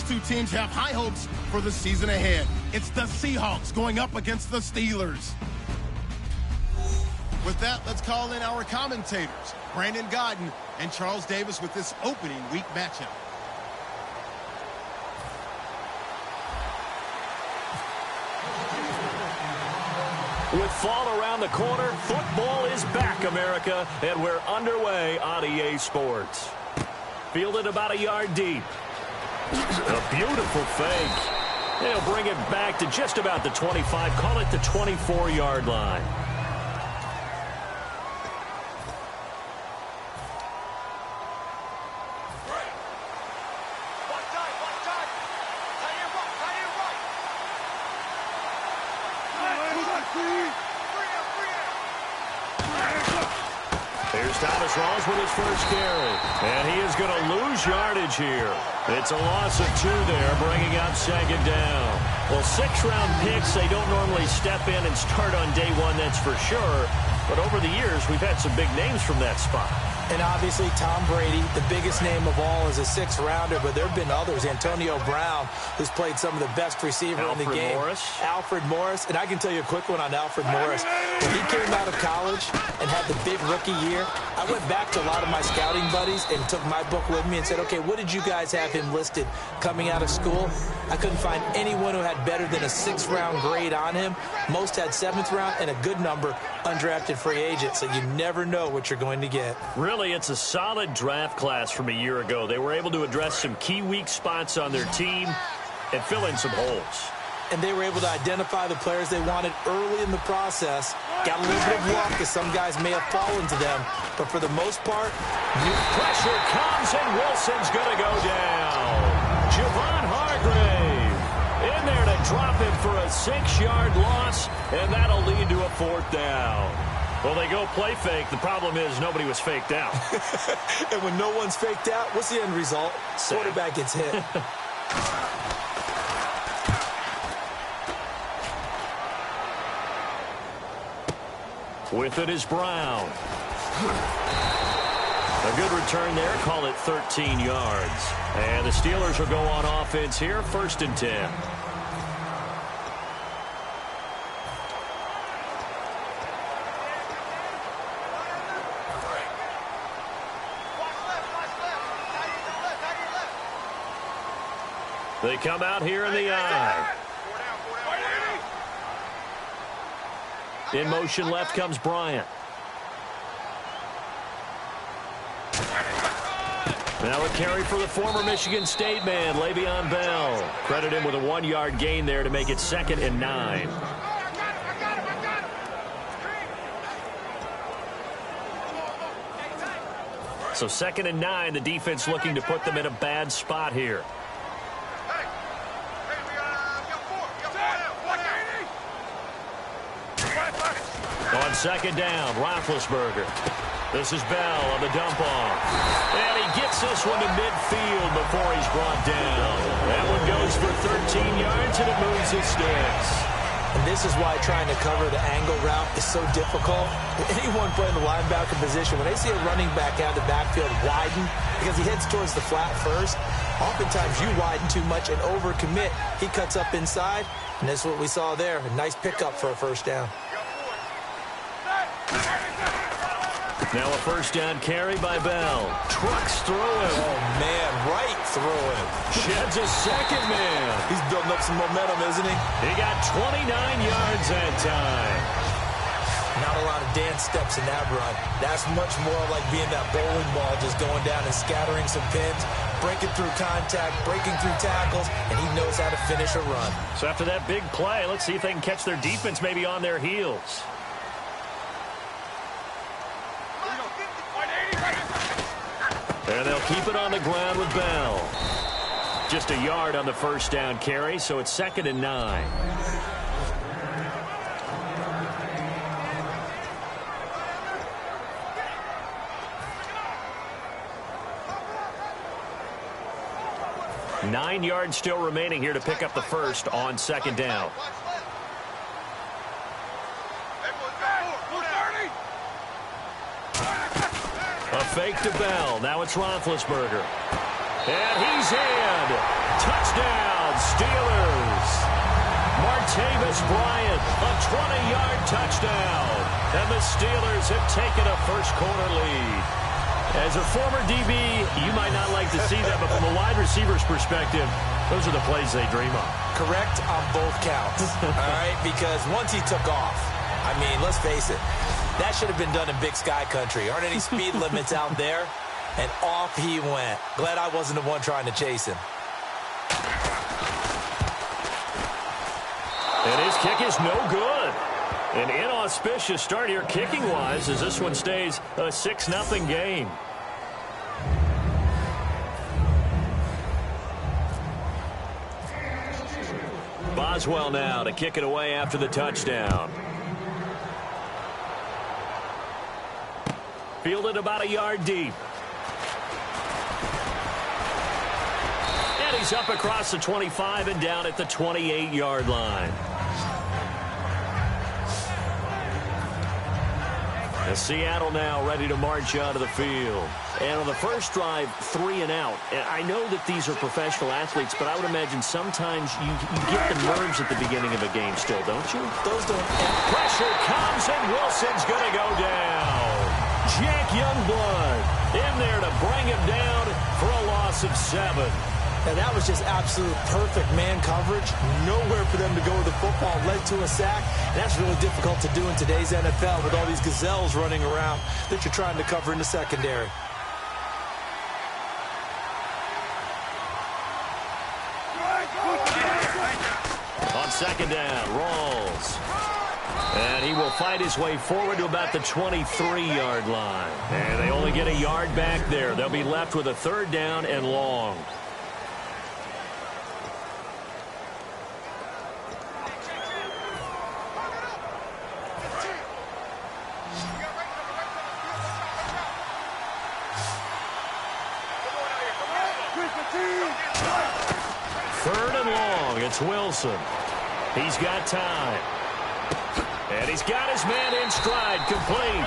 two teams have high hopes for the season ahead. It's the Seahawks going up against the Steelers. With that, let's call in our commentators, Brandon Godden and Charles Davis, with this opening week matchup. With fall around the corner, football is back, America, and we're underway on EA Sports. Fielded about a yard deep. A beautiful fake. They'll bring it back to just about the 25, call it the 24-yard line. With his first carry, and he is going to lose yardage here. It's a loss of 2 there, bringing up second down. Well, 6-round picks, they don't normally step in and start on day one, that's for sure. But over the years, we've had some big names from that spot. And obviously, Tom Brady, the biggest name of all, is a 6th-rounder, but there have been others. Antonio Brown, who's played some of the best receiver in the game. Alfred Morris. And I can tell you a quick one on Alfred Morris. When he came out of college and had the big rookie year, I went back to a lot of my scouting buddies and took my book with me and said, okay, what did you guys have him listed coming out of school? I couldn't find anyone who had better than a 6th-round grade on him. Most had 7th round and a good number undrafted free agent, so you never know what you're going to get. Really, it's a solid draft class from a year ago. They were able to address some key weak spots on their team and fill in some holes. And they were able to identify the players they wanted early in the process. Got a little bit of luck, as some guys may have fallen to them. But for the most part, new pressure comes, and Wilson's going to go down. Javon Hargrave in there to drop him for a 6-yard loss, and that'll lead to a 4th down. Well, they go play fake. The problem is nobody was faked out. And when no one's faked out, what's the end result? Quarterback gets hit. With it is Brown. A good return there. Call it 13 yards. And the Steelers will go on offense here. 1st and 10. They come out here in the eye. In motion left comes Bryant. Now a carry for the former Michigan State man, Le'Veon Bell. Credit him with a 1-yard gain there to make it 2nd and 9. So 2nd and 9, the defense looking to put them in a bad spot here. On 2nd down, Roethlisberger. This is Bell on the dump-off. And he gets this one to midfield before he's brought down. That one goes for 13 yards, and it moves his sticks. And this is why trying to cover the angle route is so difficult. Anyone playing the linebacker position, when they see a running back out of the backfield widen, because he heads towards the flat first, oftentimes you widen too much and overcommit. He cuts up inside, and that's what we saw there. A nice pickup for a 1st down. Now a 1st down carry by Bell. Trucks through him. Oh, man, right through him. Sheds a 2nd man. He's building up some momentum, isn't he? He got 29 yards that time. Not a lot of dance steps in that run. That's much more like being that bowling ball, just going down and scattering some pins, breaking through contact, breaking through tackles, and he knows how to finish a run. So after that big play, let's see if they can catch their defense maybe on their heels. And they'll keep it on the ground with Bell. Just a yard on the 1st down carry, so it's 2nd and 9. Nine yards still remaining here to pick up the 1st on 2nd down. A fake to Bell. Now it's Roethlisberger. And he's in. Touchdown, Steelers. Martavis Bryant, a 20-yard touchdown. And the Steelers have taken a first-quarter lead. As a former DB, you might not like to see that, but from a wide receiver's perspective, those are the plays they dream of. Correct on both counts, all right? Because once he took off, I mean, let's face it, that should have been done in Big Sky Country. Aren't any speed limits out there? And off he went. Glad I wasn't the one trying to chase him. And his kick is no good. An inauspicious start here kicking-wise as this one stays a 6-0 game. Boswell now to kick it away after the touchdown. Fielded about a yard deep. And he's up across the 25 and down at the 28-yard line. And Seattle now ready to march out of the field. And on the first drive, 3 and out. And I know that these are professional athletes, but I would imagine sometimes you get the nerves at the beginning of a game still, don't you? Those don't. Pressure comes, and Wilson's going to go down. Jack Youngblood in there to bring him down for a loss of 7. And that was just absolute perfect man coverage. Nowhere for them to go with the football. Led to a sack. And that's really difficult to do in today's NFL with all these gazelles running around that you're trying to cover in the secondary. On second down, Rawls. And he will fight his way forward to about the 23-yard line. And they only get a yard back there. They'll be left with a 3rd down and long. It's Wilson. He's got time. And he's got his man in stride, complete.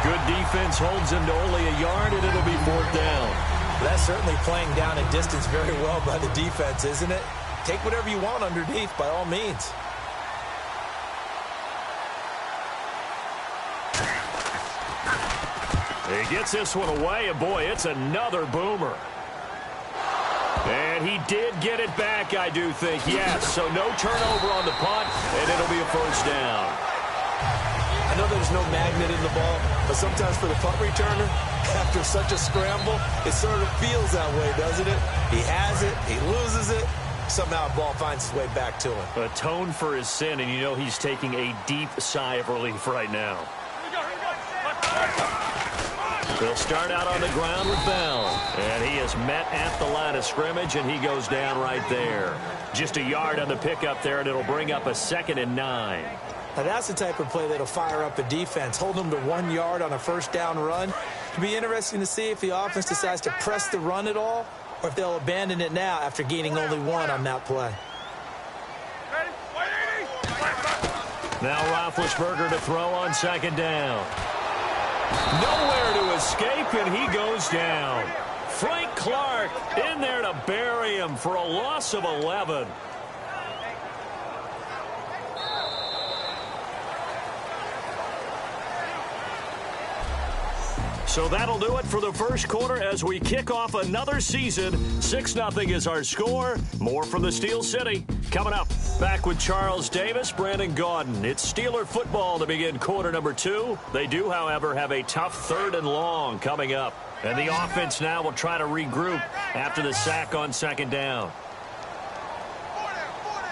Good defense holds him to only a yard, and it'll be 4th down. That's certainly playing down a distance very well by the defense, isn't it? Take whatever you want underneath, by all means. He gets this one away, and boy, it's another boomer. And he did get it back, I do think, yes. So no turnover on the punt, and it'll be a 1st down. I know there's no magnet in the ball, but sometimes for the punt returner, after such a scramble, it sort of feels that way, doesn't it? He has it, he loses it, somehow the ball finds its way back to him. Atone for his sin, and you know he's taking a deep sigh of relief right now. They'll start out on the ground with Bell. And he is met at the line of scrimmage, and he goes down right there. Just a yard on the pickup there, and it'll bring up a 2nd and 9. Now that's the type of play that'll fire up a defense. Hold them to 1 yard on a 1st down run. It'll be interesting to see if the offense decides to press the run at all, or if they'll abandon it now after gaining only 1 on that play. Now Roethlisberger to throw on 2nd down. Nowhere to escape, and he goes down. Frank Clark in there to bury him for a loss of 11. So that'll do it for the first quarter as we kick off another season. 6-0 is our score. More from the Steel City coming up. Back with Charles Davis, Brandon Gaudin. It's Steeler football to begin quarter number 2. They do, however, have a tough 3rd and long coming up. And the offense now will try to regroup after the sack on 2nd down.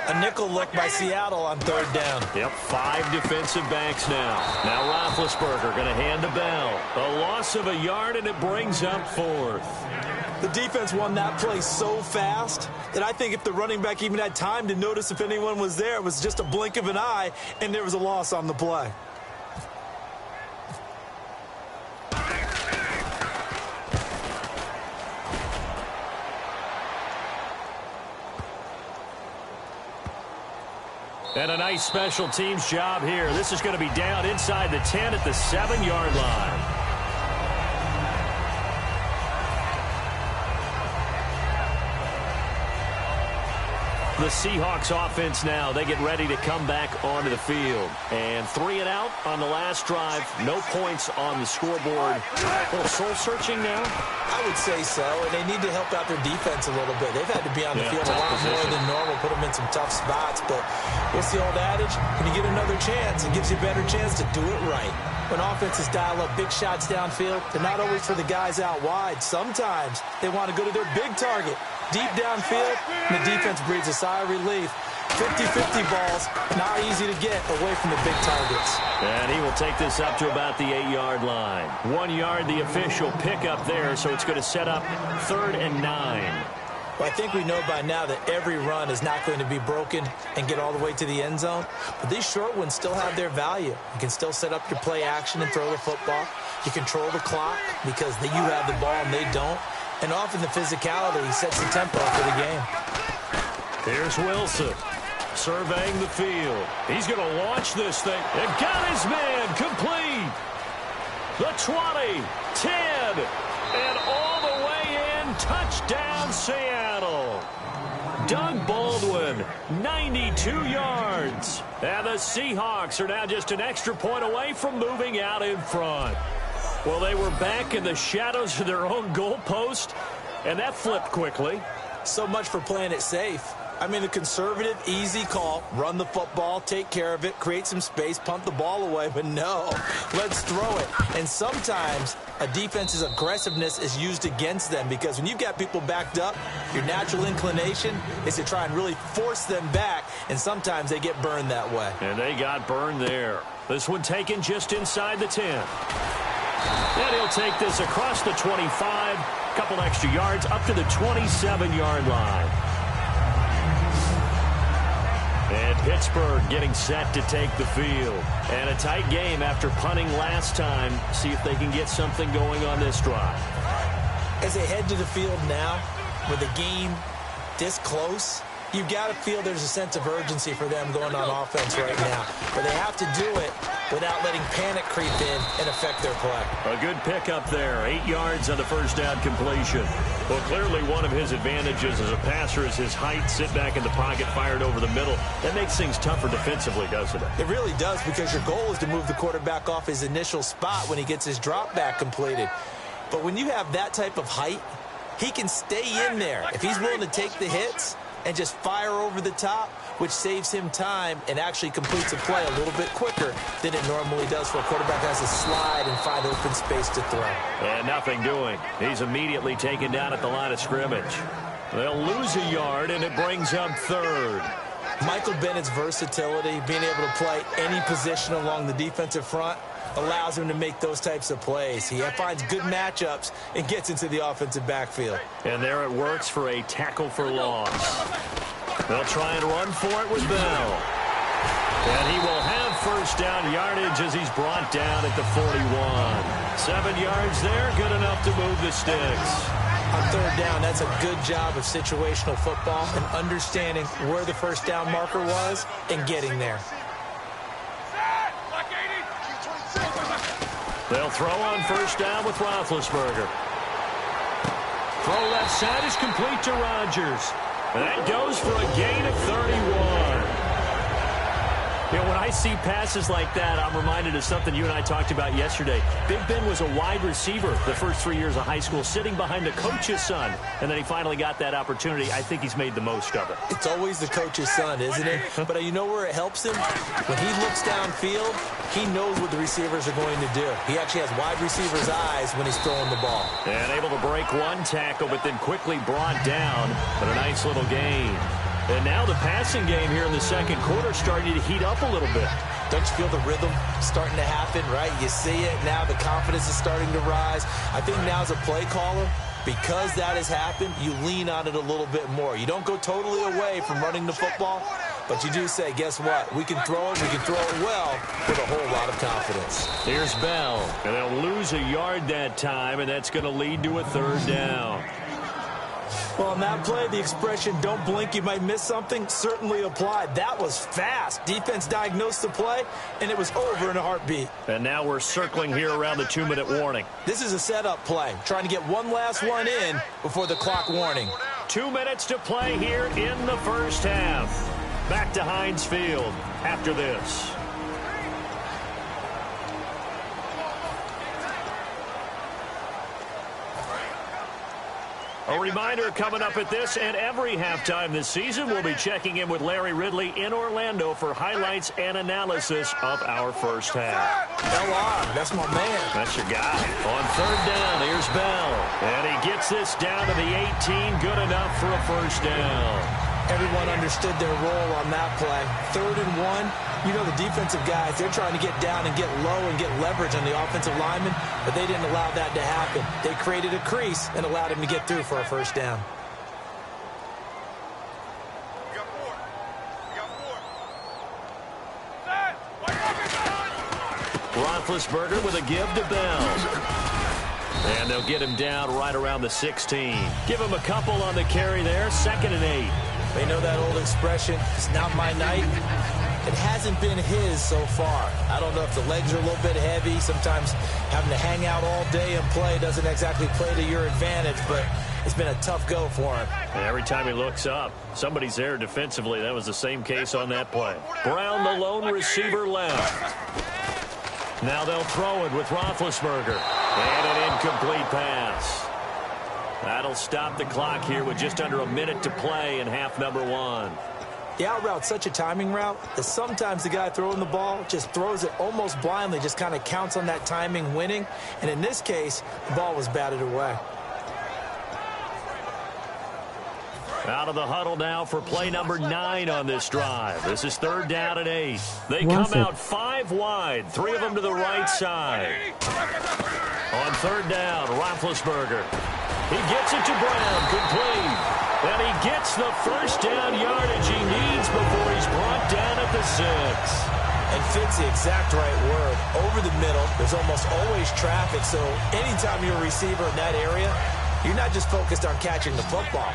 A nickel look by Seattle on 3rd down. Yep, 5 defensive backs now. Now Roethlisberger going to hand to Bell. A loss of a yard, and it brings up 4th. The defense won that play so fast that I think if the running back even had time to notice if anyone was there, it was just a blink of an eye, and there was a loss on the play. And a nice special teams job here. This is going to be down inside the 10 at the 7-yard line. The Seahawks offense now, they get ready to come back onto the field. And 3 and out on the last drive. No points on the scoreboard. A little soul-searching now? I would say so, and they need to help out their defense a little bit. They've had to be on the field a lot more than normal, put them in some tough spots. But what's the old adage? When you get another chance, it gives you a better chance to do it right. When offenses dial up big shots downfield, they're not always for the guys out wide. Sometimes they want to go to their big target. Deep downfield, and the defense breathes a sigh of relief. 50-50 balls, not easy to get away from the big targets. And he will take this up to about the 8-yard line. 1 yard, the official pickup there, so it's going to set up 3rd and 9. Well, I think we know by now that every run is not going to be broken and get all the way to the end zone. But these short ones still have their value. You can still set up your play action and throw the football. You control the clock because you have the ball and they don't. And often the physicality sets the tempo for the game. Here's Wilson surveying the field. He's going to launch this thing. And got his man complete. The 20, 10, and all the way in. Touchdown, Seattle. Doug Baldwin, 92 yards. And the Seahawks are now just an extra point away from moving out in front. Well, they were back in the shadows of their own goalpost, and that flipped quickly. So much for playing it safe. I mean, the conservative, easy call, run the football, take care of it, create some space, punt the ball away, but no, let's throw it. And sometimes a defense's aggressiveness is used against them because when you've got people backed up, your natural inclination is to try and really force them back, and sometimes they get burned that way. And they got burned there. This one taken just inside the 10. And he'll take this across the 25, couple extra yards up to the 27-yard line. And Pittsburgh getting set to take the field. And a tight game after punting last time. See if they can get something going on this drive. As they head to the field now, with the game this close, you've got to feel there's a sense of urgency for them going on offense right now. But they have to do it without letting panic creep in and affect their play. A good pickup there. 8 yards on the first down completion. Well, clearly one of his advantages as a passer is his height. Sit back in the pocket, fired over the middle. That makes things tougher defensively, doesn't it? It really does, because your goal is to move the quarterback off his initial spot when he gets his drop back completed. But when you have that type of height, he can stay in there. If he's willing to take the hits and just fire over the top, which saves him time and actually completes a play a little bit quicker than it normally does for a quarterback that has to slide and find open space to throw. And nothing doing. He's immediately taken down at the line of scrimmage. They'll lose a yard, and it brings up 3rd. Michael Bennett's versatility, being able to play any position along the defensive front, allows him to make those types of plays. He finds good matchups and gets into the offensive backfield. And there it works for a tackle for loss. They'll try and run for it with Bell. And he will have first down yardage as he's brought down at the 41. 7 yards there, good enough to move the sticks. On 3rd down, that's a good job of situational football and understanding where the first down marker was and getting there. They'll throw on first down with Roethlisberger. Throw left side is complete to Rodgers. And that goes for a gain of 31. You know, when I see passes like that, I'm reminded of something you and I talked about yesterday. Big Ben was a wide receiver the first 3 years of high school, sitting behind the coach's son. And then he finally got that opportunity. I think he's made the most of it. It's always the coach's son, isn't it? But you know where it helps him? When he looks downfield, he knows what the receivers are going to do. He actually has wide receivers' eyes when he's throwing the ball. And able to break one tackle, but then quickly brought down. But a nice little gain. And now the passing game here in the second quarter starting to heat up a little bit. Don't you feel the rhythm starting to happen, right? You see it now. The confidence is starting to rise. I think now as a play caller, because that has happened, you lean on it a little bit more. You don't go totally away from running the football, but you do say, guess what? We can throw it. We can throw it well with a whole lot of confidence. Here's Bell. And they'll lose a yard that time, and that's going to lead to a 3rd down. Well, on that play, the expression, don't blink, you might miss something, certainly applied. That was fast. Defense diagnosed the play, and it was over in a heartbeat. And now we're circling here around the 2-minute warning. This is a setup play, trying to get one last one in before the clock warning. 2 minutes to play here in the first half. Back to Heinz Field after this. A reminder coming up at this and every halftime this season, we'll be checking in with Larry Ridley in Orlando for highlights and analysis of our first half. LR, that's my man. That's your guy. On third down, here's Bell. And he gets this down to the 18, good enough for a first down. Everyone understood their role on that play. 3rd and 1. You know the defensive guys, they're trying to get down and get low and get leverage on the offensive lineman, but they didn't allow that to happen. They created a crease and allowed him to get through for a first down. Roethlisberger with a give to Bell. And they'll get him down right around the 16. Give him a couple on the carry there, 2nd and 8. They know that old expression, it's not my night. It hasn't been his so far. I don't know if the legs are a little bit heavy. Sometimes having to hang out all day and play doesn't exactly play to your advantage, but it's been a tough go for him. And every time he looks up, somebody's there defensively. That was the same case on that play. Brown, the lone receiver, left. Now they'll throw it with Roethlisberger. And an incomplete pass. That'll stop the clock here with just under a minute to play in half number 1. The out route's such a timing route that sometimes the guy throwing the ball just throws it almost blindly, just kind of counts on that timing winning. And in this case, the ball was batted away. Out of the huddle now for play number 9 on this drive. This is 3rd down and 8. They come out 5 wide, 3 of them to the right side. On 3rd down, Roethlisberger. He gets it to Brown, complete. And he gets the first down yardage he needs before he's brought down at the 6. And fits the exact right word. Over the middle, there's almost always traffic, so anytime you're a receiver in that area, you're not just focused on catching the football.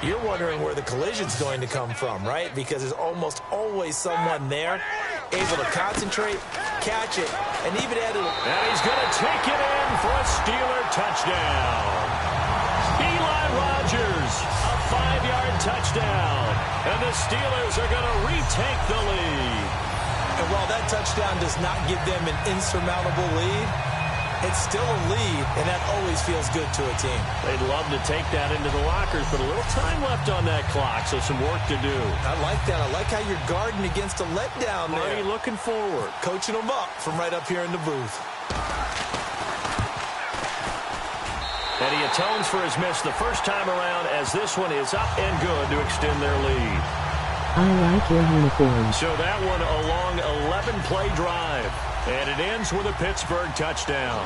You're wondering where the collision's going to come from, right? Because there's almost always someone there able to concentrate, catch it, and even add it. And he's going to take it in for a Steeler touchdown. Eli Rogers, a 5-yard touchdown. And the Steelers are going to retake the lead. And while that touchdown does not give them an insurmountable lead, it's still a lead, and that always feels good to a team. They'd love to take that into the lockers, but a little time left on that clock, so some work to do. I like that. I like how you're guarding against a letdown there. Marty looking forward. Coaching them up from right up here in the booth. And he atones for his miss the first time around as this one is up and good to extend their lead. I like your uniform. So that one a long 11-play drive. And it ends with a Pittsburgh touchdown.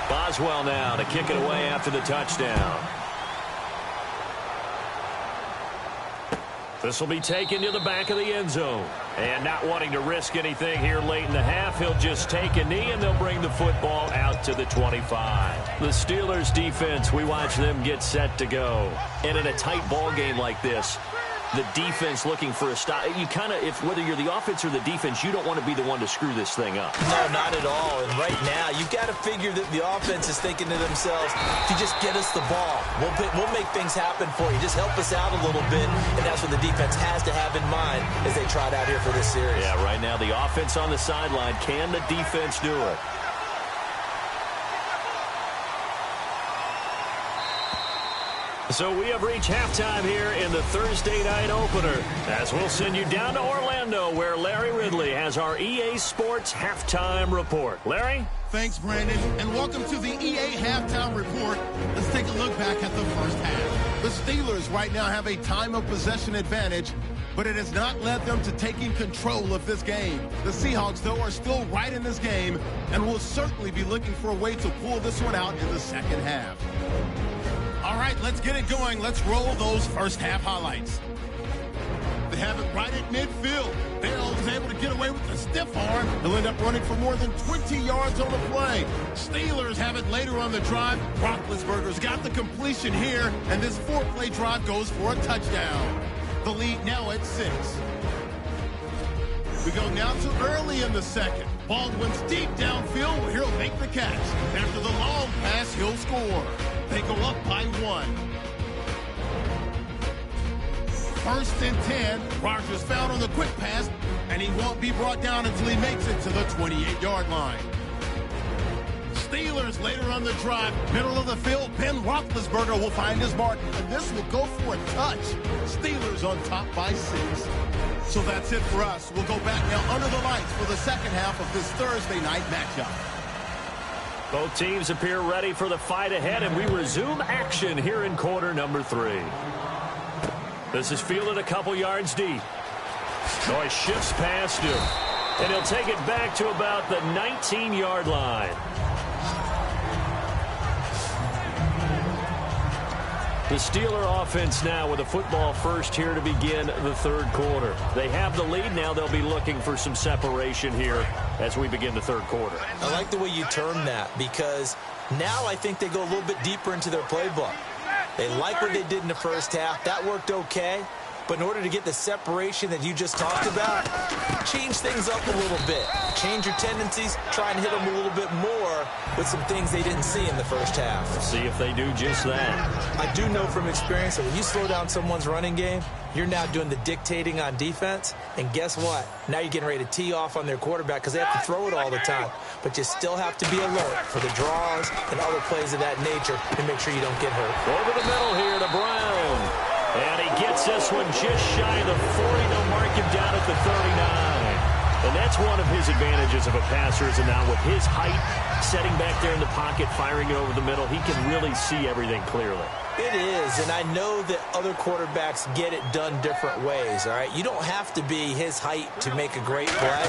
Boswell now to kick it away after the touchdown. This will be taken to the back of the end zone. And not wanting to risk anything here late in the half, he'll just take a knee and they'll bring the football out to the 25. The Steelers defense, we watch them get set to go. And in a tight ball game like this, the defense looking for a stop. You kind of, whether you're the offense or the defense, you don't want to be the one to screw this thing up. No, not at all. And right now, you've got to figure that the offense is thinking to themselves, if you just get us the ball, we'll make things happen for you. Just help us out a little bit. And that's what the defense has to have in mind as they trot out here for this series. Yeah, right now, the offense on the sideline. Can the defense do it? So we have reached halftime here in the Thursday night opener, as we'll send you down to Orlando, where Larry Ridley has our EA Sports Halftime Report. Larry? Thanks, Brandon, and welcome to the EA Halftime Report. Let's take a look back at the first half. The Steelers right now have a time of possession advantage, but it has not led them to taking control of this game. The Seahawks, though, are still right in this game and will certainly be looking for a way to pull this one out in the second half. All right, let's get it going. Let's roll those first half highlights. They have it right at midfield. Bell is able to get away with a stiff arm. He'll end up running for more than 20 yards on the play. Steelers have it later on the drive. Roethlisberger's got the completion here, and this 4-play drive goes for a touchdown. The lead now at 6. We go now to early in the second. Baldwin's deep downfield where he'll make the catch. After the long pass, he'll score. They go up by 1. 1st and 10. Rogers found on the quick pass, and he won't be brought down until he makes it to the 28-yard line. Steelers later on the drive, middle of the field, Ben Roethlisberger will find his mark, and this will go for a touch. Steelers on top by 6. So that's it for us. We'll go back now under the lights for the second half of this Thursday night matchup. Both teams appear ready for the fight ahead, and we resume action here in quarter number 3. This is fielded a couple yards deep. So he shifts past him, and he'll take it back to about the 19-yard line. The Steeler offense now with a football first here to begin the third quarter. They have the lead. Now they'll be looking for some separation here as we begin the third quarter. I like the way you term that, because now I think they go a little bit deeper into their playbook. They like what they did in the first half. That worked okay. But in order to get the separation that you just talked about, change things up a little bit. Change your tendencies. Try and hit them a little bit more with some things they didn't see in the first half. See if they do just that. I do know from experience that when you slow down someone's running game, you're now doing the dictating on defense. And guess what? Now you're getting ready to tee off on their quarterback because they have to throw it all the time. But you still have to be alert for the draws and other plays of that nature to make sure you don't get hurt. Over the middle here to Brown. And he gets this one just shy of the 40. They'll mark him down at the 39. And that's one of his advantages of a passer, is now with his height, setting back there in the pocket, firing it over the middle, he can really see everything clearly. It is, and I know that other quarterbacks get it done different ways, all right? You don't have to be his height to make a great play.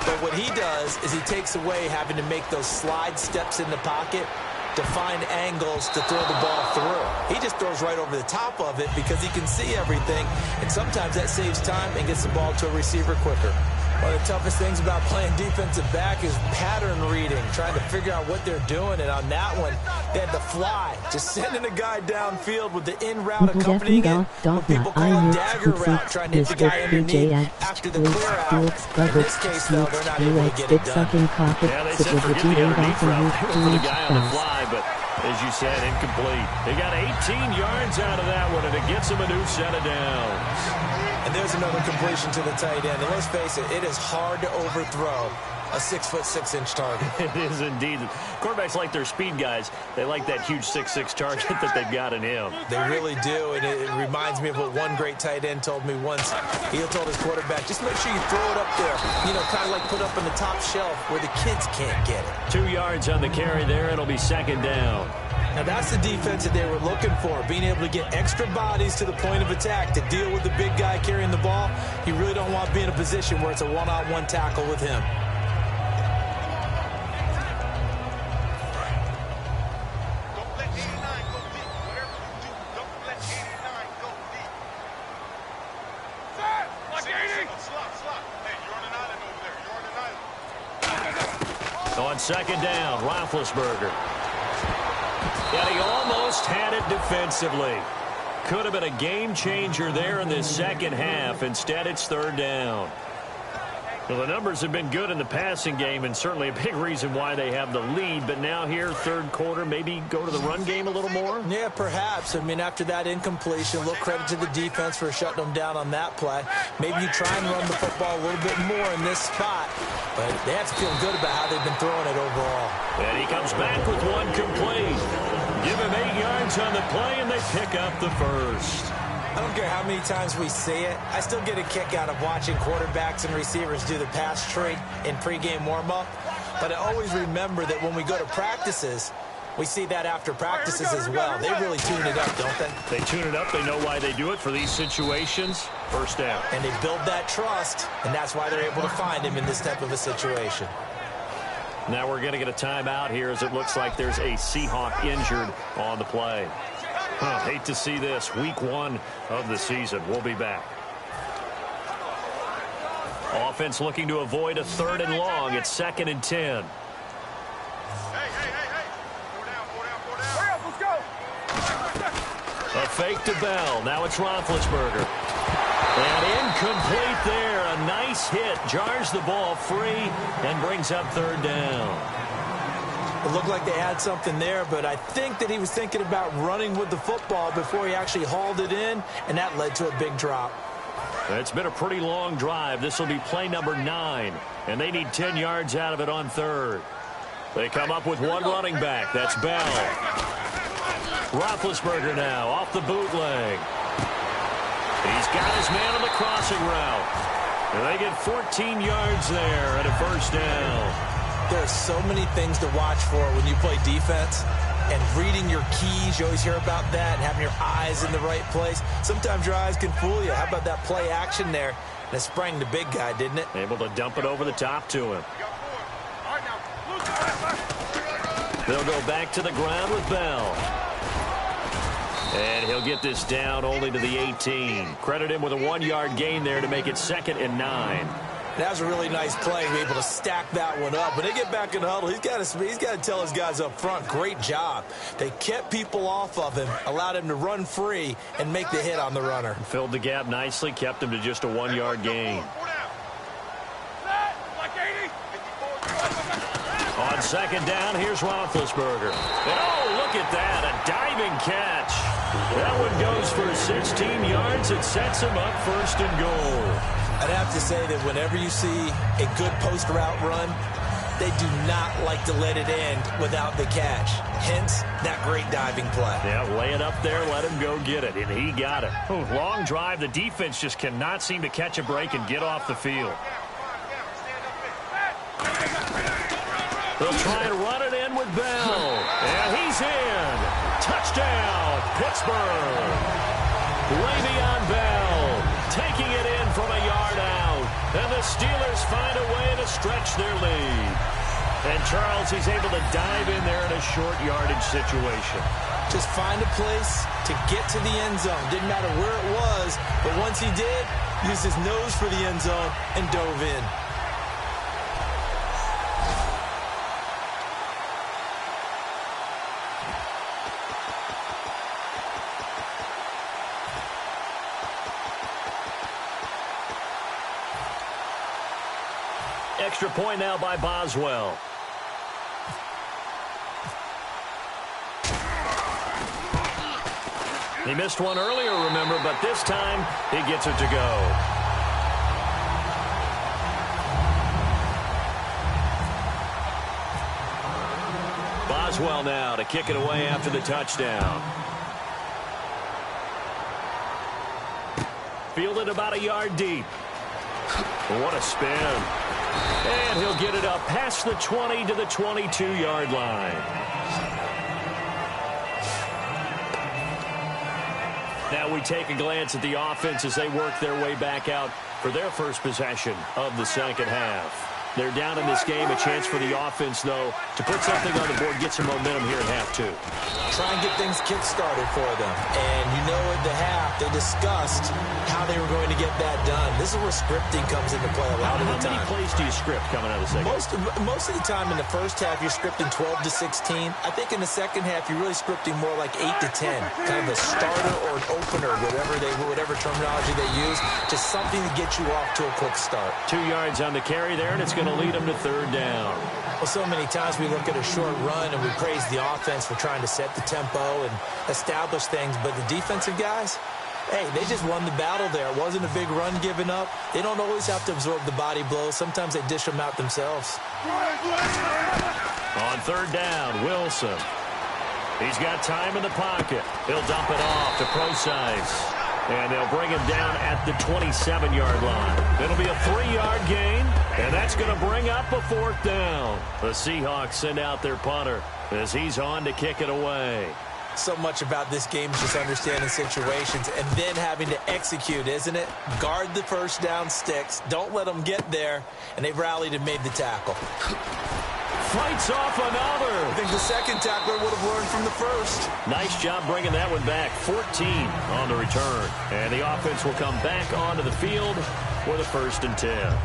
But what he does is he takes away having to make those slide steps in the pocket to find angles to throw the ball through. He just throws right over the top of it because he can see everything, and sometimes that saves time and gets the ball to a receiver quicker. One of the toughest things about playing defensive back is pattern reading, trying to figure out what they're doing, and on that one, they had to fly, just sending a guy downfield with the in-route accompanying it. What people call a dagger route, trying to hit the guy underneath after the clear-out. In this case, though, they're not able to get it done. Yeah, they said forget the underneath route for the guy on the fly, but as you said, incomplete. They got 18 yards out of that one, and it gets them a new set of downs. And there's another completion to the tight end. And let's face it, it is hard to overthrow a 6'6" target. It is indeed. Quarterbacks like their speed guys. They like that huge 6'6" target that they've got in him. They really do, and it reminds me of what one great tight end told me once. He told his quarterback, just make sure you throw it up there, you know, kind of like put up on the top shelf where the kids can't get it. 2 yards on the carry there. It'll be second down. Now, that's the defense that they were looking for, being able to get extra bodies to the point of attack to deal with the big guy carrying the ball. You really don't want to be in a position where it's a one-on-one tackle with him. On second down, Roethlisberger. And he almost had it defensively. Could have been a game changer there in this second half. Instead, it's third down. Well, the numbers have been good in the passing game, and certainly a big reason why they have the lead. But now here, third quarter, maybe go to the run game a little more? Yeah, perhaps. I mean, after that incompletion, a little credit to the defense for shutting them down on that play. Maybe you try and run the football a little bit more in this spot. But they have to feel good about how they've been throwing it overall. And he comes back with one complete. Give him 8 yards on the play, and they pick up the first. I don't care how many times we see it. I still get a kick out of watching quarterbacks and receivers do the pass tree in pregame warm-up. But I always remember that when we go to practices, we see that after practices as well. They really tune it up, don't they? They tune it up. They know why they do it for these situations. First down. And they build that trust, and that's why they're able to find him in this type of a situation. Now we're going to get a timeout here as it looks like there's a Seahawk injured on the play. Hate to see this. Week 1 of the season. We'll be back. Offense looking to avoid a third and long. It's 2nd and 10. A fake to Bell. Now it's Roethlisberger. And incomplete there. A nice hit. Jars the ball free and brings up third down. It looked like they had something there, but I think that he was thinking about running with the football before he actually hauled it in, and that led to a big drop. It's been a pretty long drive. This will be play number 9, and they need 10 yards out of it on third. They come up with one running back. That's Bell. Roethlisberger now off the bootleg. He's got his man on the crossing route. And they get 14 yards there and a first down. There are so many things to watch for when you play defense. And reading your keys, you always hear about that, and having your eyes in the right place. Sometimes your eyes can fool you. How about that play action there? And it sprang the big guy, didn't it? Able to dump it over the top to him. They'll go back to the ground with Bell. And he'll get this down only to the 18. Credit him with a 1-yard gain there to make it 2nd and 9. That was a really nice play, be able to stack that one up. When they get back in the huddle, he's got to tell his guys up front, great job. They kept people off of him, allowed him to run free and make the hit on the runner. Filled the gap nicely, kept him to just a 1-yard gain. On 2nd down, here's Roethlisberger. And oh, look at that, a diving catch. That one goes for 16 yards. It sets him up 1st and goal. I'd have to say that whenever you see a good post route run, they do not like to let it end without the catch. Hence, that great diving play. Yeah, lay it up there, let him go get it, and he got it. Ooh, long drive. The defense just cannot seem to catch a break and get off the field. They'll try and run it in with Bell. And he's in. Touchdown, Pittsburgh. Le'Veon Bell taking it in from a yard out. And the Steelers find a way to stretch their lead. And Charles, he's able to dive in there in a short yardage situation. Just find a place to get to the end zone. Didn't matter where it was, but once he did, used his nose for the end zone and dove in. Extra point now by Boswell. He missed one earlier, remember, but this time he gets it to go. Boswell now to kick it away after the touchdown. Fielded about a yard deep. What a spin. And he'll get it up past the 20 to the 22-yard line. Now we take a glance at the offense as they work their way back out for their first possession of the second half. They're down in this game. A chance for the offense, though, to put something on the board, get some momentum here at half 2. Try and get things kick-started for them. And you know at the half, they discussed how they were going to get that done. This is where scripting comes into play a lot of the time. How many plays do you script coming out of the second? Most of the time in the first half, you're scripting 12 to 16. I think in the second half, you're really scripting more like 8 to 10. Kind of a starter or an opener, whatever terminology they use. Just something to get you off to a quick start. 2 yards on the carry there, and it's going to lead them to 3rd down. Well, so many times we look at a short run and we praise the offense for trying to set the tempo and establish things, but the defensive guys, hey, they just won the battle there. It wasn't a big run given up. They don't always have to absorb the body blows. Sometimes they dish them out themselves. On 3rd down, Wilson. He's got time in the pocket. He'll dump it off to Procise. And they'll bring him down at the 27-yard line. It'll be a 3-yard gain, and that's going to bring up a 4th down. The Seahawks send out their punter as he's on to kick it away. So much about this game is just understanding situations and then having to execute, isn't it? Guard the first down sticks. Don't let them get there, and they've rallied and made the tackle. Fights off another. I think the second tackler would have learned from the first. Nice job bringing that one back. 14 on the return. And the offense will come back onto the field with a 1st and 10.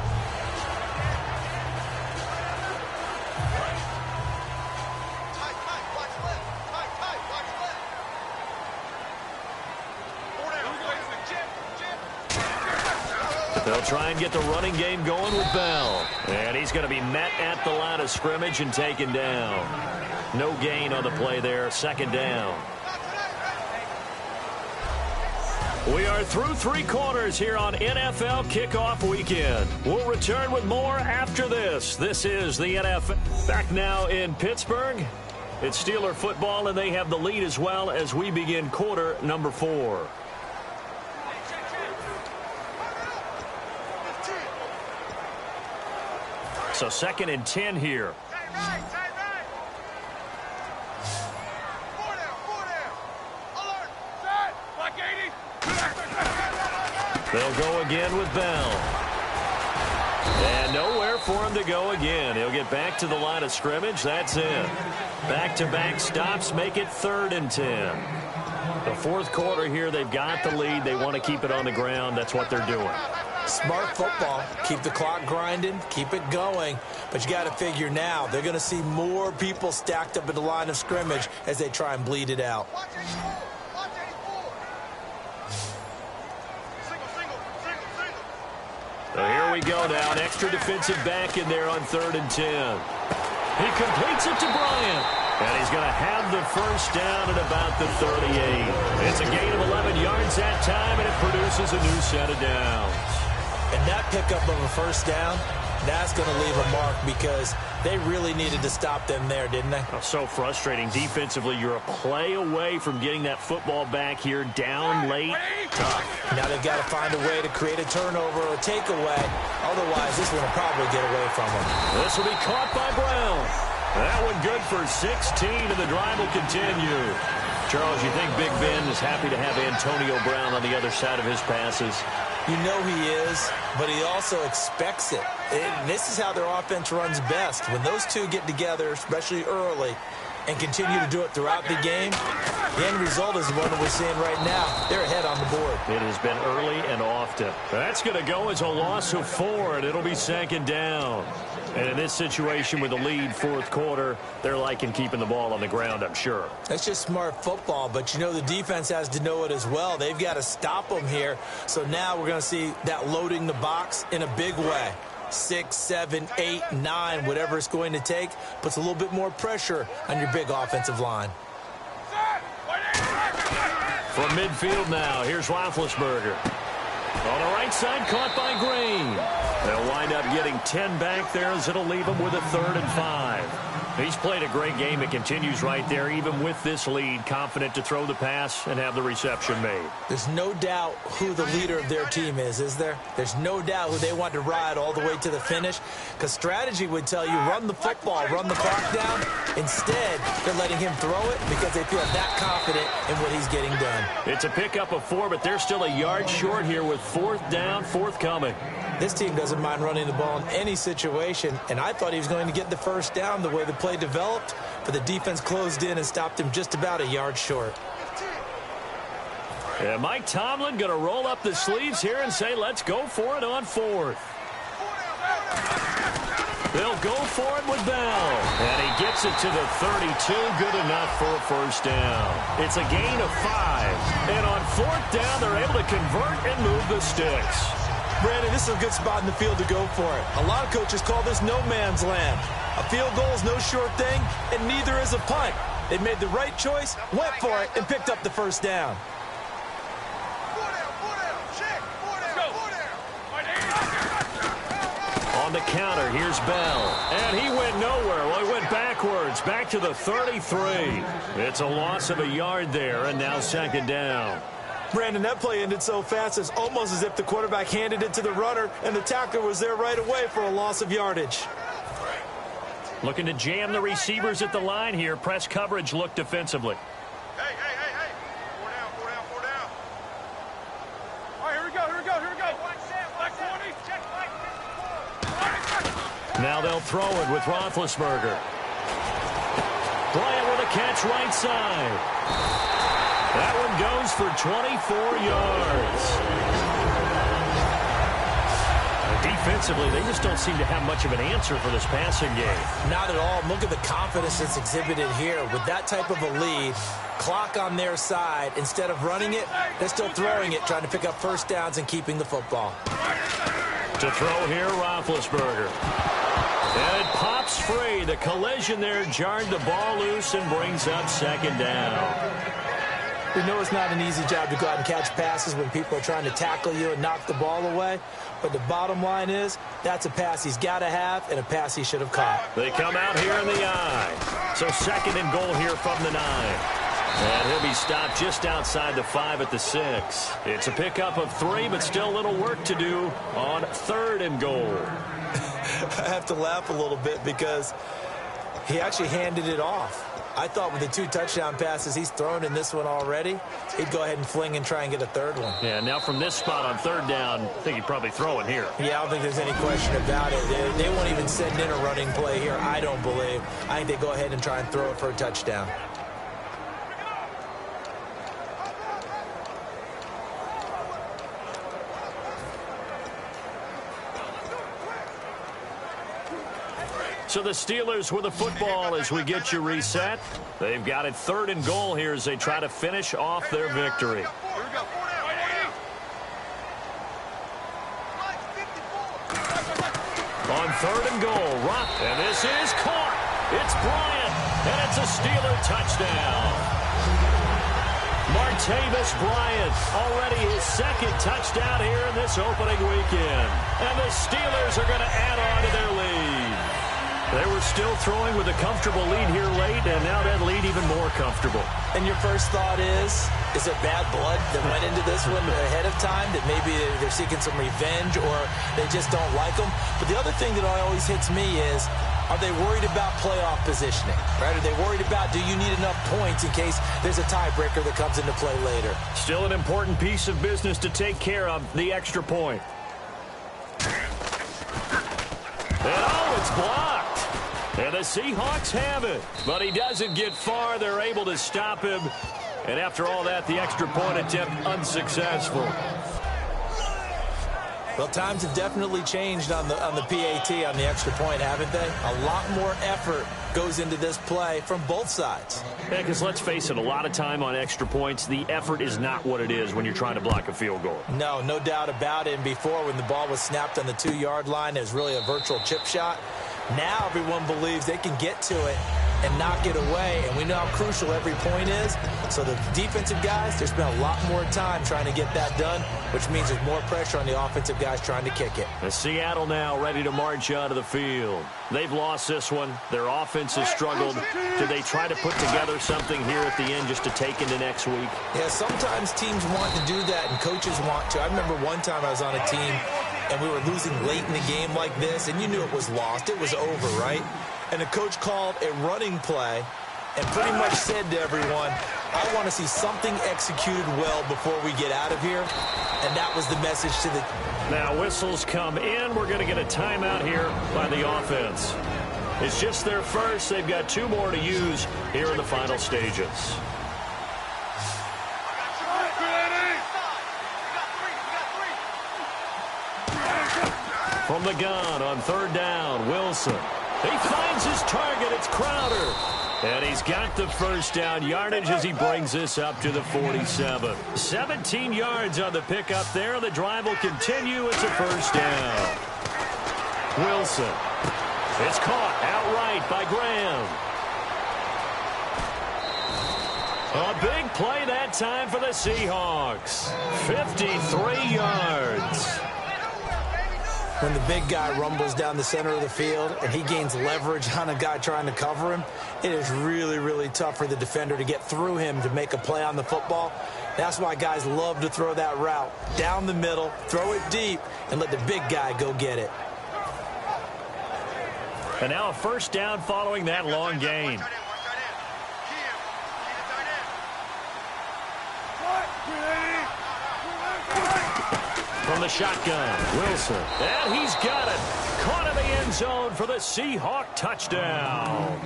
They'll try and get the running game going with Bell. And he's going to be met at the line of scrimmage and taken down. No gain on the play there. Second down. We are through 3 quarters here on NFL Kickoff Weekend. We'll return with more after this. This is the NFL. Back now in Pittsburgh. It's Steeler football, and they have the lead as well as we begin quarter number 4. So 2nd and 10 here. They'll go again with Bell. And nowhere for him to go again. He'll get back to the line of scrimmage. That's it. Back-to-back stops make it 3rd and 10. The 4th quarter here, they've got the lead. They want to keep it on the ground. That's what they're doing. Smart football. Keep the clock grinding. Keep it going. But you got to figure now, they're going to see more people stacked up at the line of scrimmage as they try and bleed it out. So here we go now. An extra defensive back in there on 3rd and 10. He completes it to Bryant. And he's going to have the first down at about the 38. It's a gain of 11 yards that time, and it produces a new set of downs. And that pickup of a first down, that's going to leave a mark because they really needed to stop them there, didn't they? Oh, so frustrating. Defensively, you're a play away from getting that football back here down late. Tough. Now they've got to find a way to create a turnover or a takeaway. Otherwise, this one will probably get away from them. This will be caught by Brown. That one good for 16, and the drive will continue. Charles, you think Big Ben is happy to have Antonio Brown on the other side of his passes? You know he is, but he also expects it. This is how their offense runs best. When those two get together, especially early, and continue to do it throughout the game, the end result is the one that we're seeing right now. They're ahead on the board. It has been early and often. That's going to go as a loss of 4, and it'll be 2nd down. And in this situation with the lead 4th quarter, they're liking keeping the ball on the ground, I'm sure. That's just smart football, but you know the defense has to know it as well. They've got to stop them here. So now we're going to see that loading the box in a big way. 6, 7, 8, 9, whatever it's going to take, puts a little bit more pressure on your big offensive line. From midfield now, here's Roethlisberger. On the right side, caught by Green. They'll wind up getting 10 back there as it'll leave them with a 3rd and 5. He's played a great game. It continues right there, even with this lead, confident to throw the pass and have the reception made. There's no doubt who the leader of their team is there? There's no doubt who they want to ride all the way to the finish, because strategy would tell you run the football, run the clock down. Instead, they're letting him throw it because they feel that confident in what he's getting done. It's a pickup of 4, but they're still a yard short here with 4th down, forthcoming. This team doesn't mind running the ball in any situation, and I thought he was going to get the first down the way the play developed, but the defense closed in and stopped him just about a yard short. And Mike Tomlin going to roll up the sleeves here and say, let's go for it on 4th. They'll go for it with Bell. And he gets it to the 32. Good enough for a first down. It's a gain of 5. And on 4th down, they're able to convert and move the sticks. Brandon, this is a good spot in the field to go for it. A lot of coaches call this no man's land. A field goal is no short thing, and neither is a punt. They made the right choice, went for it, and picked up the first down. On the counter, here's Bell. And he went nowhere. Well, he went backwards, back to the 33. It's a loss of a yard there, and now 2nd down. Brandon, that play ended so fast, it's almost as if the quarterback handed it to the runner, and the tackler was there right away for a loss of yardage. Looking to jam the receivers at the line here. Press coverage look defensively. Hey. 4 down. All right, here we go. Black 20. Check. Now they'll throw it with Roethlisberger. Bryant with a catch right side. That one goes for 24 yards. A offensively, they just don't seem to have much of an answer for this passing game. Not at all. Look at the confidence that's exhibited here. With that type of a lead, clock on their side, instead of running it, they're still throwing it, trying to pick up first downs and keeping the football. To throw here, Roethlisberger. And it pops free. The collision there jarred the ball loose and brings up second down. We know it's not an easy job to go out and catch passes when people are trying to tackle you and knock the ball away. But the bottom line is, that's a pass he's got to have and a pass he should have caught. They come out here in the I. So second and goal here from the 9. And he'll be stopped just outside the 5 at the 6. It's a pickup of 3, but still a little work to do on third and goal. I have to laugh a little bit because he actually handed it off. I thought with the 2 touchdown passes he's thrown in this one already, he'd go ahead and fling and try and get a third one. Yeah, now from this spot on third down, I think he'd probably throw it here. Yeah, I don't think there's any question about it. They won't even send in a running play here, I don't believe. I think they go ahead and try and throw it for a touchdown. So the Steelers with the football as we get you reset. They've got it third and goal here as they try to finish off their victory. On third and goal, and this is caught. It's Bryant, and it's a Steeler touchdown. Martavis Bryant, already his second touchdown here in this opening weekend. And the Steelers are going to add on to their lead. They were still throwing with a comfortable lead here late, and now that lead even more comfortable. And your first thought is it bad blood that went into this one ahead of time, that maybe they're seeking some revenge or they just don't like them? But the other thing that always hits me is, are they worried about playoff positioning? Right? Are they worried about, do you need enough points in case there's a tiebreaker that comes into play later? Still an important piece of business to take care of, the extra point. And it's blocked. And the Seahawks have it. But he doesn't get far. They're able to stop him. And after all that, the extra point attempt unsuccessful. Well, times have definitely changed on the PAT, on the extra point, haven't they? A lot more effort goes into this play from both sides. Yeah, because let's face it, a lot of time on extra points, the effort is not what it is when you're trying to block a field goal. No doubt about it. And before, when the ball was snapped on the 2-yard line, it was really a virtual chip shot. Now everyone believes they can get to it and knock it away, and we know how crucial every point is. So the defensive guys, they spend a lot more time trying to get that done, which means there's more pressure on the offensive guys trying to kick it. And Seattle now ready to march onto the field. They've lost this one. Their offense has struggled. Do they try to put together something here at the end just to take into next week? Yeah, sometimes teams want to do that, and coaches want to. I remember one time I was on a team, and we were losing late in the game like this, and you knew it was lost. It was over, right? And the coach called a running play and pretty much said to everyone, I want to see something executed well before we get out of here. And that was the message to the... Now whistles come in. We're going to get a timeout here by the offense. It's just their first. They've got 2 more to use here in the final stages. From the gun on third down, Wilson. He finds his target. It's Crowder. And he's got the first down yardage as he brings this up to the 47. 17 yards on the pickup there. The drive will continue. It's a first down. Wilson. It's caught outright by Graham. A big play that time for the Seahawks. 53 yards. When the big guy rumbles down the center of the field and he gains leverage on a guy trying to cover him, it is really, really tough for the defender to get through him to make a play on the football. That's why guys love to throw that route down the middle, throw it deep, and let the big guy go get it. And now a first down following that long gain. From the shotgun, Wilson. And he's got it. Caught in the end zone for the Seahawk touchdown.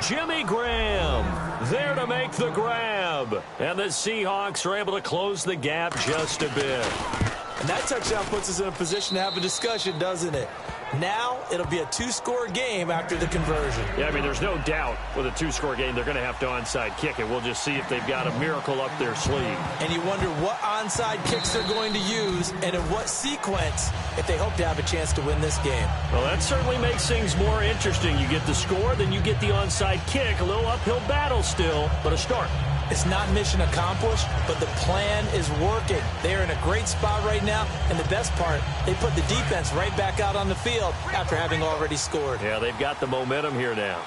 Jimmy Graham there to make the grab. And the Seahawks are able to close the gap just a bit. And that touchdown puts us in a position to have a discussion, doesn't it? Now it'll be a 2-score game after the conversion. Yeah, I mean, there's no doubt with a 2-score game they're going to have to onside kick it. We'll just see if they've got a miracle up their sleeve. And you wonder what onside kicks they're going to use and in what sequence if they hope to have a chance to win this game. Well, that certainly makes things more interesting. You get the score, then you get the onside kick. A little uphill battle still, but a start. It's not mission accomplished, but the plan is working. They're in a great spot right now, and the best part, they put the defense right back out on the field after having already scored. Yeah, they've got the momentum here now.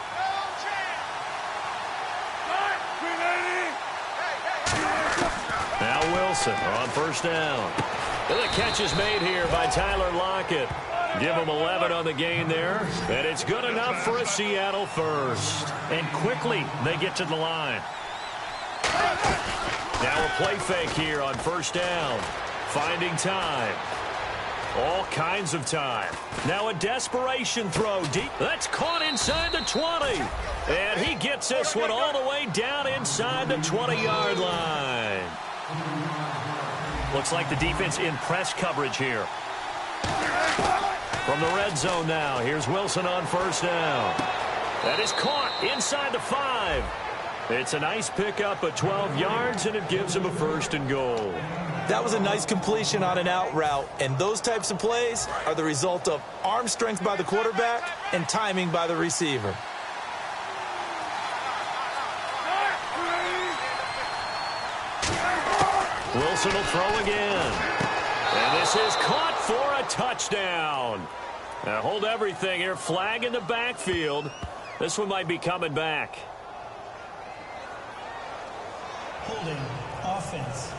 Now Wilson on first down. And the catch is made here by Tyler Lockett. Give him 11 on the gain there, and it's good enough for a Seattle first. And quickly, they get to the line. Now a play fake here on first down. Finding time. All kinds of time. Now a desperation throw deep. That's caught inside the 20. And he gets this one all the way down inside the 20-yard line. Looks like the defense in press coverage here. From the red zone now, here's Wilson on first down. That is caught inside the 5. It's a nice pickup of 12 yards, and it gives him a first and goal. That was a nice completion on an out route, and those types of plays are the result of arm strength by the quarterback and timing by the receiver. Wilson will throw again. And this is caught for a touchdown. Now hold everything here. Flag in the backfield. This one might be coming back. Holding offense.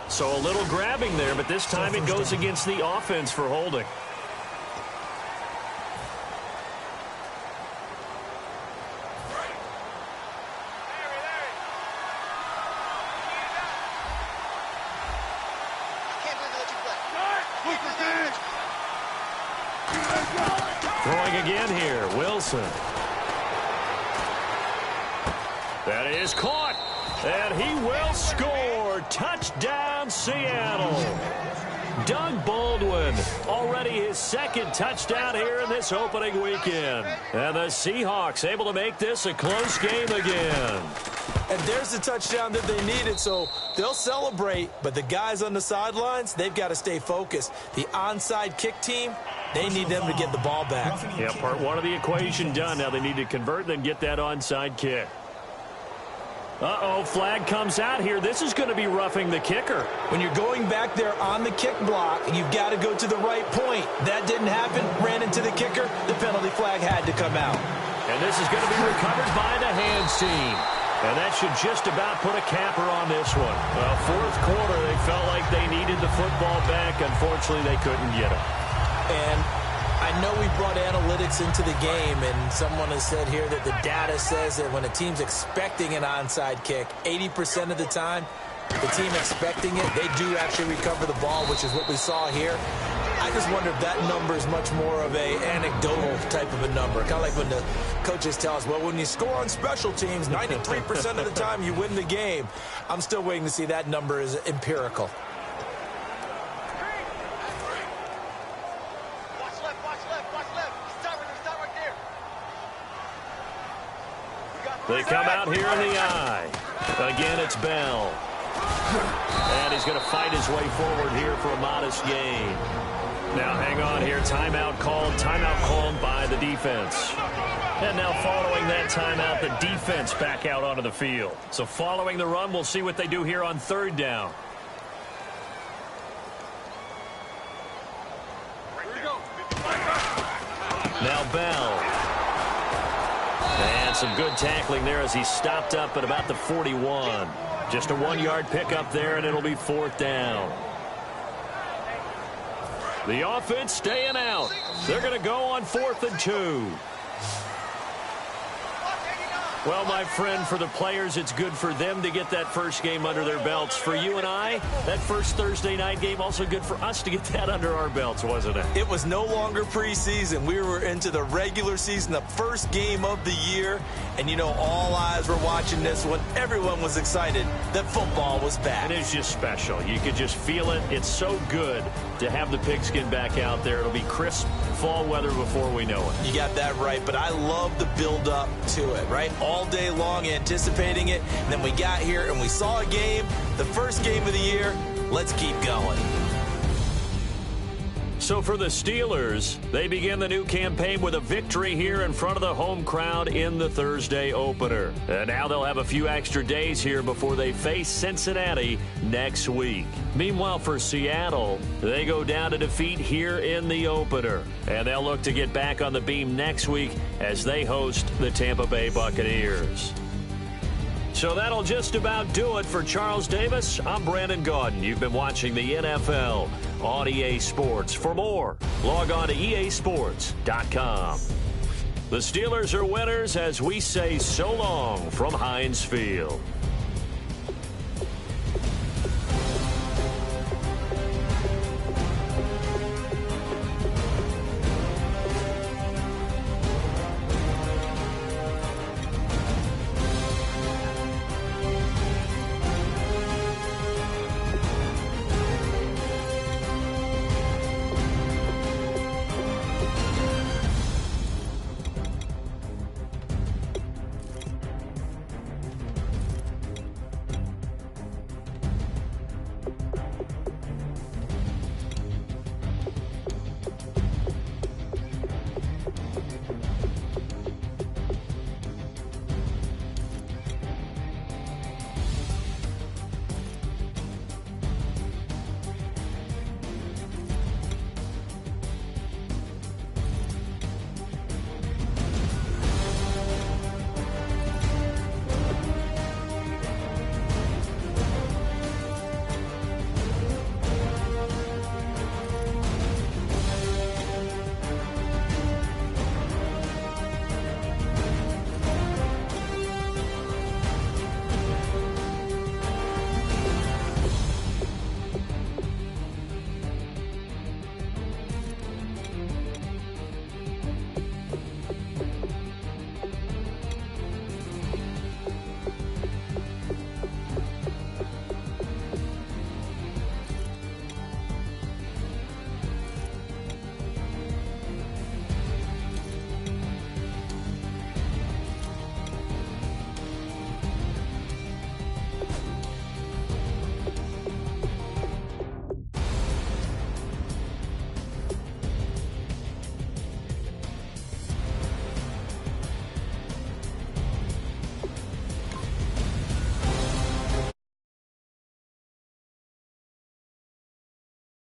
So a little grabbing there, but this time it goes against the offense for holding. Throwing again here, Wilson. That is caught, and he will score. Touchdown, Seattle. Doug Baldwin, already his second touchdown here in this opening weekend. And the Seahawks able to make this a close game again. And there's the touchdown that they needed, so they'll celebrate. But the guys on the sidelines, they've got to stay focused. The onside kick team, they need them to get the ball back. Yeah, part one of the equation done. Now they need to convert and then get that onside kick. Uh-oh, flag comes out here. This is going to be roughing the kicker. When you're going back there on the kick block, you've got to go to the right point. That didn't happen. Ran into the kicker. The penalty flag had to come out. And this is going to be recovered by the hands team. And that should just about put a capper on this one. Well, fourth quarter, they felt like they needed the football back. Unfortunately, they couldn't get it. And I know we brought analytics into the game, and someone has said here that the data says that when a team's expecting an onside kick, 80% of the time, the team expecting it, they do actually recover the ball, which is what we saw here. I just wonder if that number is much more of a anecdotal type of a number. Kind of like when the coaches tell us, well, when you score on special teams, 93% of the time you win the game. I'm still waiting to see that number is empirical. They come out here in the eye. Again, it's Bell. And he's going to fight his way forward here for a modest gain. Now, hang on here. Timeout called by the defense. And now following that timeout, the defense back out onto the field. So following the run, we'll see what they do here on third down. Now Bell. And some good tackling there as he stopped up at about the 41. Just a 1-yard pickup there, and it'll be fourth down. The offense staying out. They're going to go on 4th and 2. Well, my friend, for the players, it's good for them to get that first game under their belts. For you and I, that first Thursday night game, also good for us to get that under our belts, wasn't it? It was no longer preseason. We were into the regular season, the first game of the year. And, you know, all eyes were watching this one. Everyone was excited that football was back. It is just special. You could just feel it. It's so good to have the pigskin back out there. It'll be crisp fall weather before we know it. You got that right, but I love the build-up to it, right? All day long anticipating it, and then we got here and we saw a game, the first game of the year. Let's keep going. So for the Steelers, they begin the new campaign with a victory here in front of the home crowd in the Thursday opener. And now they'll have a few extra days here before they face Cincinnati next week. Meanwhile, for Seattle, they go down to defeat here in the opener. And they'll look to get back on the beam next week as they host the Tampa Bay Buccaneers. So that'll just about do it for Charles Davis. I'm Brandon Gaudin. You've been watching the NFL on EA Sports. For more, log on to easports.com. The Steelers are winners as we say so long from Heinz Field.